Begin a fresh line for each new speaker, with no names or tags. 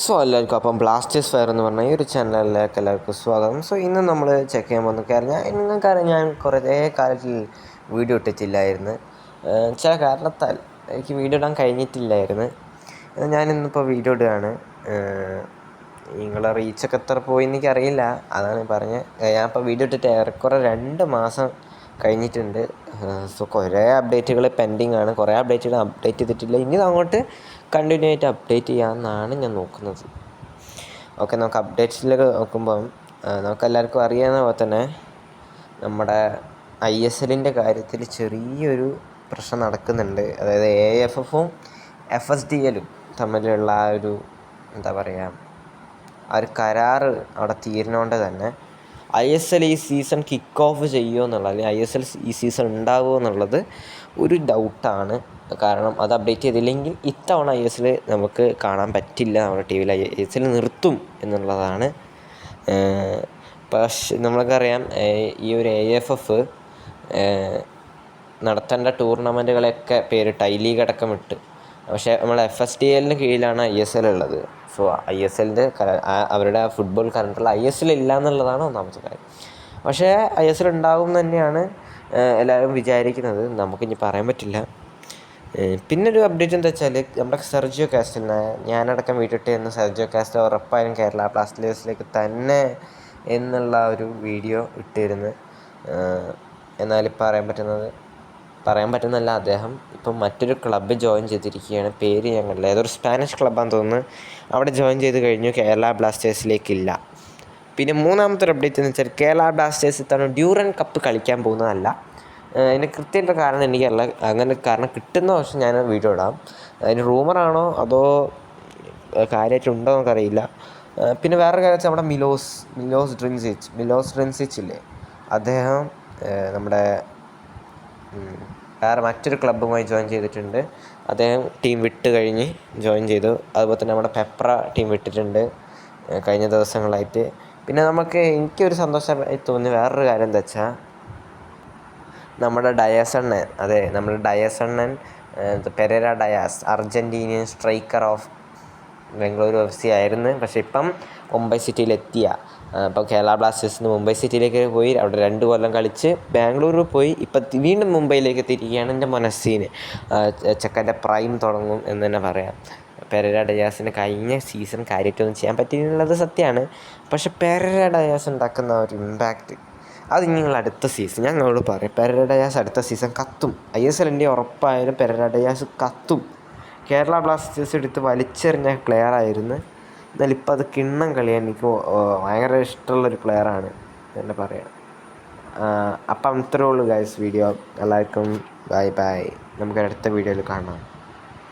So എല്ലാവർക്കും അപ്പം Blasters fire എന്ന് പറഞ്ഞ ഈ ഒരു ചാനലിലേക്ക് എല്ലാവർക്കും സ്വാഗതം. സോ ഇന്ന് നമ്മൾ ചെക്ക് ചെയ്യാൻ പോകുന്ന കാര്യം നിങ്ങൾക്കറിയാം, ഞാൻ കുറേ കാലത്തിൽ വീഡിയോ ഇട്ടിട്ടില്ലായിരുന്നു. ചില കാരണത്താൽ എനിക്ക് വീഡിയോ ഇടാൻ കഴിഞ്ഞിട്ടില്ലായിരുന്നു. ഞാനിന്നിപ്പോൾ വീഡിയോ ഇടുകയാണ്. നിങ്ങളെ റീച്ചൊക്കെ എത്ര പോയി എനിക്കറിയില്ല, അതാണ് പറഞ്ഞത്. ഞാനിപ്പോൾ വീഡിയോ ഇട്ടിട്ട് ഏറെക്കുറെ 2 മാസം കഴിഞ്ഞിട്ടുണ്ട്. സോ കുറേ അപ്ഡേറ്റുകൾ പെൻഡിങ് ആണ്. കുറേ അപ്ഡേറ്റുകൾ അപ്ഡേറ്റ് ചെയ്തിട്ടില്ല. ഇനി അങ്ങോട്ട് കണ്ടിന്യൂ ആയിട്ട് അപ്ഡേറ്റ് ചെയ്യാമെന്നാണ് ഞാൻ നോക്കുന്നത്. ഓക്കെ, നമുക്ക് അപ്ഡേറ്റ്സിലേക്ക് നോക്കുമ്പം നമുക്കെല്ലാവർക്കും അറിയാവുന്ന പോലെ തന്നെ നമ്മുടെ ISLൻ്റെ കാര്യത്തിൽ ചെറിയൊരു പ്രശ്നം നടക്കുന്നുണ്ട്. അതായത് AFFും FSDLും തമ്മിലുള്ള ആ ഒരു എന്താ പറയുക, ആ ഒരു കരാറ് അവിടെ തീരുന്നതുകൊണ്ട് തന്നെ ISL ഈ സീസൺ കിക്ക് ഓഫ് ചെയ്യുമോ എന്നുള്ളത്, അല്ലെങ്കിൽ ISL ഈ സീസൺ ഉണ്ടാകുമോ എന്നുള്ളത് ഒരു ഡൗട്ടാണ്. കാരണം അത് അപ്ഡേറ്റ് ചെയ്തില്ലെങ്കിൽ ഇത്തവണ ISL നമുക്ക് കാണാൻ പറ്റില്ല. നമ്മുടെ TV-യിൽ ISL നിർത്തും എന്നുള്ളതാണ്. പക്ഷേ നമ്മൾക്കറിയാം, ഈ ഒരു AFF നടത്തേണ്ട ടൂർണമെൻറ്റുകളൊക്കെ പേരിട്ട് ഐ ലീഗ് അടക്കം ഇട്ട്. പക്ഷേ നമ്മൾ FSDLന് കീഴിലാണ് ISL ഉള്ളത്. സോ ISLൻ്റെ അവരുടെ ഫുട്ബോൾ കലണ്ടറിൽ ISL ഇല്ല എന്നുള്ളതാണ് ഒന്നാമത്തെ കാര്യം. പക്ഷേ ISL ഉണ്ടാകും എന്ന് തന്നെയാണ് എല്ലാവരും വിചാരിക്കുന്നത്. നമുക്കിനി പറയാൻ പറ്റില്ല. പിന്നൊരു അപ്ഡേറ്റ് എന്താ വെച്ചാൽ, നമ്മുടെ സെർജിയോ കാസ്റ്റലിനെ ഞാനടക്കം വീട്ടിട്ട് എന്ന് സെർജിയോ കാസ്റ്റൽ ഉറപ്പായും കേരള ബ്ലാസ്റ്റേഴ്സിലേക്ക് തന്നെ എന്നുള്ള ഒരു വീഡിയോ ഇട്ടിരുന്നു. എന്നാൽ പറയാൻ പറ്റുന്നല്ല, അദ്ദേഹം ഇപ്പം മറ്റൊരു ക്ലബ്ബ് ജോയിൻ ചെയ്തിരിക്കുകയാണ്. പേര് ഞങ്ങളുടെ ഏതൊരു സ്പാനിഷ് ക്ലബ്ബാണെന്ന് തോന്നുന്നു. അവിടെ ജോയിൻ ചെയ്ത് കഴിഞ്ഞു. കേരള ബ്ലാസ്റ്റേഴ്സിലേക്കില്ല. പിന്നെ മൂന്നാമത്തെ ഒരു അപ്ഡേറ്റ് എന്ന് വെച്ചാൽ, കേരള ബ്ലാസ്റ്റേഴ്സ് ഇത്തവണ ഡ്യൂറൻ കപ്പ് കളിക്കാൻ പോകുന്നതല്ല. അതിന് കൃത്യമായിട്ട് കാരണം എനിക്കല്ല. അങ്ങനെ കാരണം കിട്ടുന്ന വർഷം ഞാൻ വീഡിയോ ഇടാം. അതിന് റൂമറാണോ അതോ കാര്യമായിട്ടുണ്ടോ നമുക്കറിയില്ല. പിന്നെ വേറൊരു കാര്യം വെച്ചാൽ, നമ്മുടെ മിലോസ് ഡ്രിൻസിച്ച് ഇല്ലേ, അദ്ദേഹം നമ്മുടെ വേറെ മറ്റൊരു ക്ലബ്ബുമായി ജോയിൻ ചെയ്തിട്ടുണ്ട്. അദ്ദേഹം ടീം വിട്ട് കഴിഞ്ഞ് ജോയിൻ ചെയ്തു. അതുപോലെ തന്നെ നമ്മുടെ പെപ്ര ടീം വിട്ടിട്ടുണ്ട് കഴിഞ്ഞ ദിവസങ്ങളായിട്ട്. പിന്നെ എനിക്കൊരു സന്തോഷമായി തോന്നിയ വേറൊരു കാര്യം എന്താ വെച്ചാൽ, നമ്മുടെ ഡയസണ്ണൻ Pereyra Diaz, Argentinian striker of Bengaluru FC ആയിരുന്നു. പക്ഷേ ഇപ്പം മുംബൈ സിറ്റിയിലെത്തിയ, ഇപ്പോൾ കേരള ബ്ലാസ്റ്റേഴ്സിന് മുംബൈ സിറ്റിയിലേക്ക് പോയി അവിടെ 2 കൊല്ലം കളിച്ച് ബാംഗ്ലൂരിൽ പോയി ഇപ്പം വീണ്ടും മുംബൈയിലേക്ക് എത്തിയിരിക്കുകയാണ്. എൻ്റെ മനസ്സിന് ചെക്കൻ്റെ പ്രൈം തുടങ്ങും എന്ന് തന്നെ പറയാം. പെരേര ഡയാസിന് കഴിഞ്ഞ സീസൺ കാര്യമായിട്ടൊന്നും ചെയ്യാൻ പറ്റിയെന്നുള്ളത് സത്യമാണ്. പക്ഷേ പെരേര ഡയാസ് ഉണ്ടാക്കുന്ന ഒരു ഇമ്പാക്റ്റ് അത് നിങ്ങൾ അടുത്ത സീസൺ ഞങ്ങളോട് പറയും. പെരേര ഡയാസ് അടുത്ത സീസൺ കത്തും. ISLൻ്റെ ഉറപ്പായാലും പെരേര ഡയാസ് കത്തും. കേരള ബ്ലാസ്റ്റേഴ്സ് എടുത്ത് വലിച്ചെറിഞ്ഞ പ്ലെയർ ആയിരുന്നു. എന്നാലും ഇപ്പം അത് കിണ്ണം കളിയാൻ എനിക്ക് ഭയങ്കര ഇഷ്ടമുള്ളൊരു പ്ലെയറാണ് എന്ന് പറയാം. അപ്പം ഇത്രയേ ഉള്ളൂ ഗൈസ് വീഡിയോ. എല്ലാവർക്കും ബൈ. നമുക്ക് അടുത്ത വീഡിയോയിൽ കാണാം.